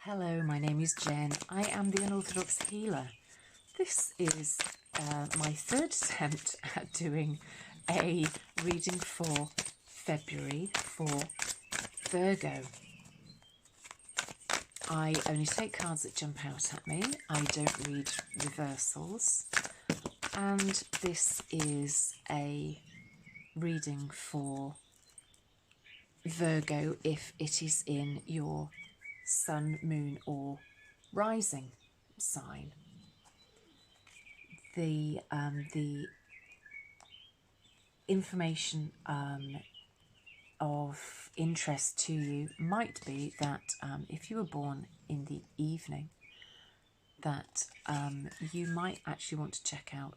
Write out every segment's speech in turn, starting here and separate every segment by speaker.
Speaker 1: Hello, my name is Jen. I am the Unorthodox Healer. This is my third attempt at doing a reading for February for Virgo. I only take cards that jump out at me. I don't read reversals. And this is a reading for Virgo if it is in your sun, moon or rising sign. The information of interest to you might be that if you were born in the evening, that you might actually want to check out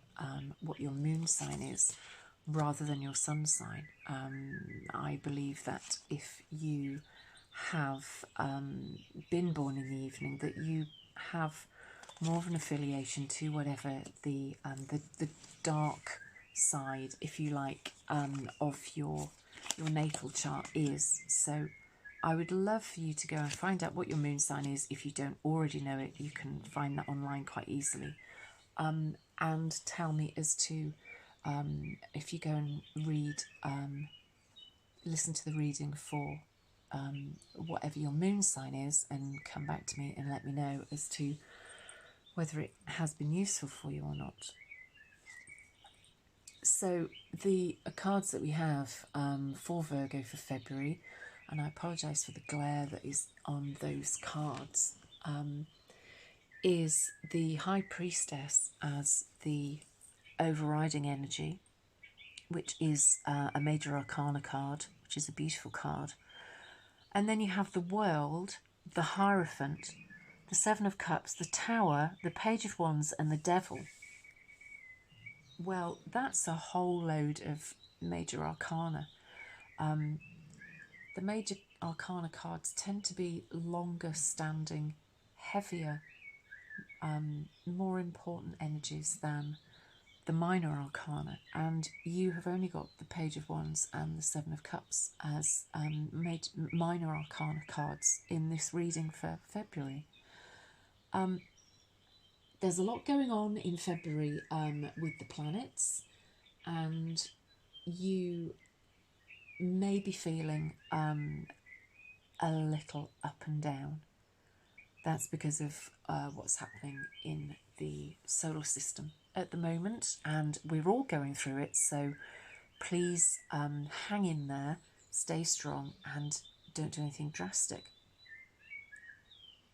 Speaker 1: what your moon sign is rather than your sun sign. I believe that if you have been born in the evening, that you have more of an affiliation to whatever the dark side, if you like, of your natal chart is. So I would love for you to go and find out what your moon sign is. If you don't already know it, you can find that online quite easily, and tell me as to if you go and read, listen to the reading for whatever your moon sign is, and come back to me and let me know as to whether it has been useful for you or not. So the cards that we have for Virgo for February, and I apologise for the glare that is on those cards, is the High Priestess as the overriding energy, which is a Major Arcana card, which is a beautiful card. And then you have the World, the Hierophant, the Seven of Cups, the Tower, the Page of Wands and the Devil. Well, that's a whole load of Major Arcana. The Major Arcana cards tend to be longer standing, heavier, more important energies than the Minor Arcana, and you have only got the Page of Wands and the Seven of Cups as Minor Arcana cards in this reading for February. There's a lot going on in February with the planets, and you may be feeling a little up and down. That's because of what's happening in the solar system at the moment, and we're all going through it, so please hang in there, stay strong, and don't do anything drastic.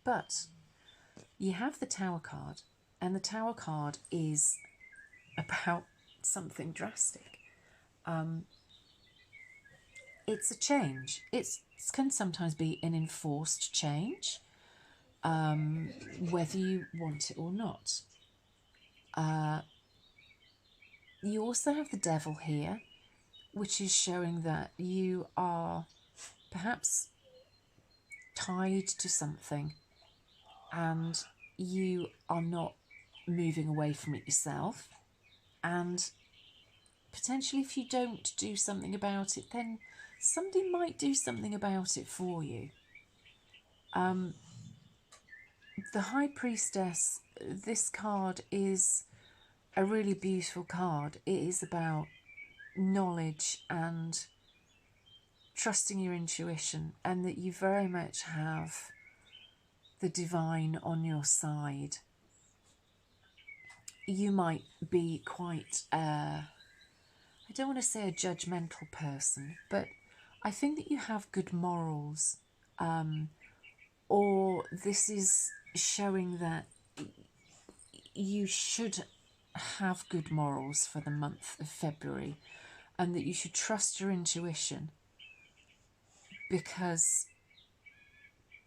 Speaker 1: But you have the Tower card, and the Tower card is about something drastic. It's a change. It can sometimes be an enforced change, whether you want it or not. You also have the Devil here, which is showing that you are perhaps tied to something and you are not moving away from it yourself, and potentially if you don't do something about it, then somebody might do something about it for you. The High Priestess, this card is a really beautiful card. It is about knowledge and trusting your intuition, and that you very much have the divine on your side. You might be quite, I don't want to say a judgmental person, but I think that you have good morals, or this is showing that you should have good morals for the month of February, and that you should trust your intuition, because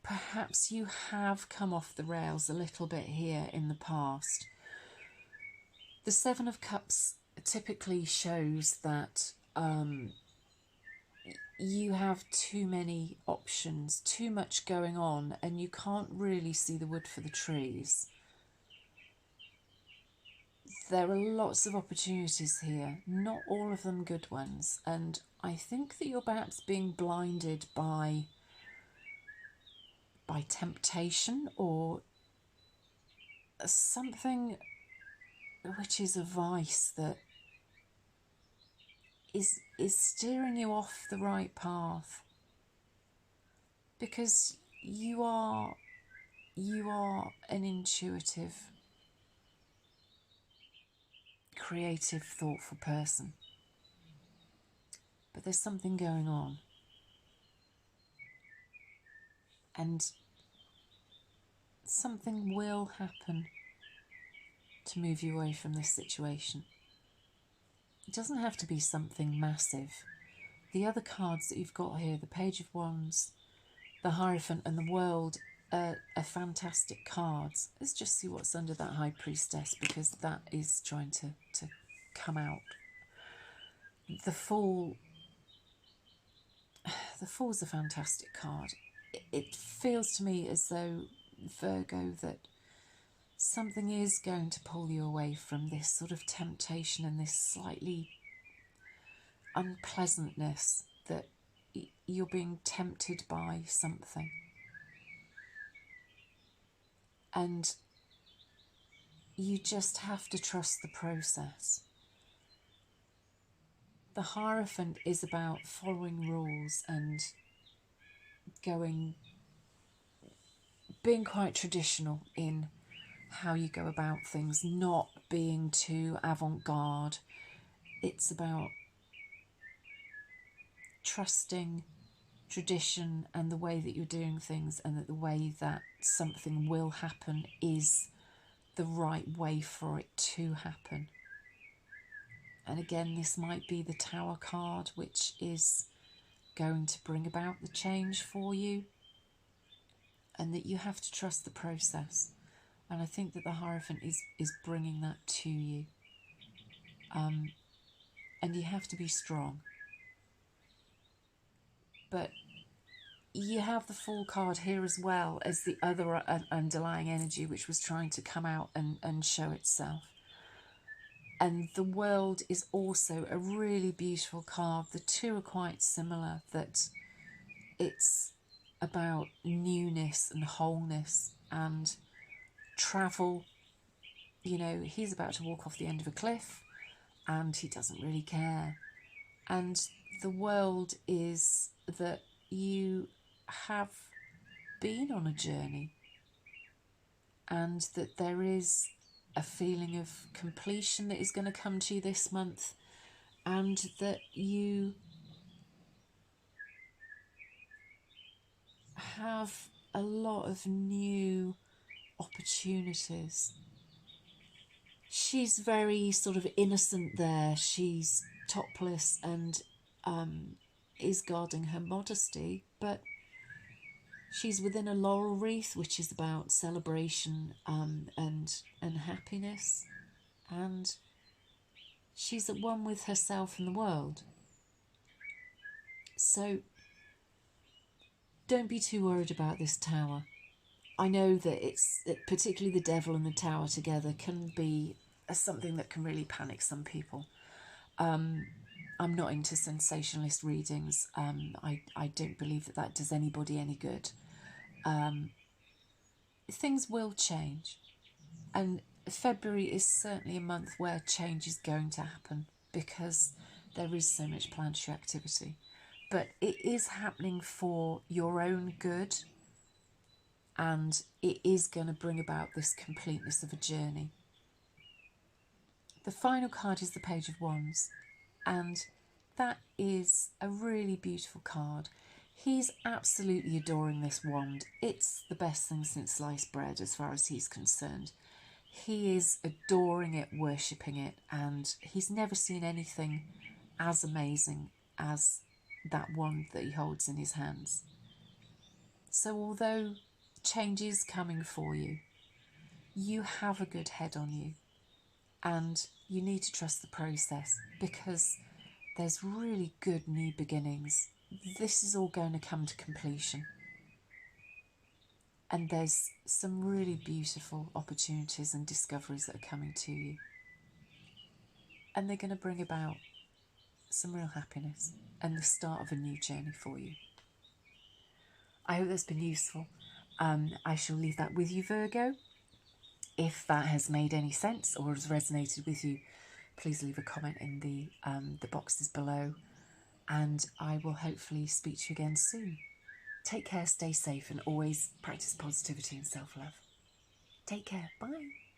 Speaker 1: perhaps you have come off the rails a little bit here in the past. The Seven of Cups typically shows that you have too many options, too much going on, and you can't really see the wood for the trees. There are lots of opportunities here, not all of them good ones, and I think that you're perhaps being blinded by by temptation or something which is a vice that is steering you off the right path, because you are an intuitive, creative, thoughtful person, but there's something going on, and something will happen to move you away from this situation. It doesn't have to be something massive. The other cards that you've got here, the Page of Wands, the Hierophant and the World, are fantastic cards. Let's just see what's under that High Priestess, because that is trying to come out. The Fool's a fantastic card. It feels to me as though, Virgo, that something is going to pull you away from this sort of temptation and this slightly unpleasantness, that you're being tempted by something. And you just have to trust the process. The Hierophant is about following rules and being quite traditional in how you go about things, not being too avant-garde. It's about trusting tradition and the way that you're doing things, and that the way that something will happen is the right way for it to happen. And again, this might be the Tower card, which is going to bring about the change for you, and that you have to trust the process. And I think that the Hierophant is bringing that to you. And you have to be strong. But you have the Fool card here as well as the other underlying energy, which was trying to come out and show itself. And the World is also a really beautiful card. The two are quite similar, that it's about newness and wholeness and travel. You know, he's about to walk off the end of a cliff and he doesn't really care. And the World is that you have been on a journey, and that there is a feeling of completion that is going to come to you this month, and that you have a lot of new opportunities. She's very sort of innocent there. She's topless and is guarding her modesty, but she's within a laurel wreath, which is about celebration and happiness, and she's at one with herself and the world. So don't be too worried about this Tower. I know that particularly the Devil and the Tower together can be something that can really panic some people. I'm not into sensationalist readings. I don't believe that does anybody any good. Things will change, and February is certainly a month where change is going to happen, because there is so much planetary activity. But it is happening for your own good, and it is going to bring about this completeness of a journey. The final card is the Page of Wands, and that is a really beautiful card. He's absolutely adoring this wand. It's the best thing since sliced bread as far as he's concerned. He is adoring it, worshipping it, and he's never seen anything as amazing as that wand that he holds in his hands. So although change is coming for you, you have a good head on you, and you need to trust the process, because there's really good new beginnings. This is all going to come to completion, and there's some really beautiful opportunities and discoveries that are coming to you, and they're going to bring about some real happiness and the start of a new journey for you. I hope that's been useful, I shall leave that with you, Virgo. If that has made any sense or has resonated with you, please leave a comment in the boxes below, and I will hopefully speak to you again soon. Take care, stay safe, and always practice positivity and self-love. Take care. Bye.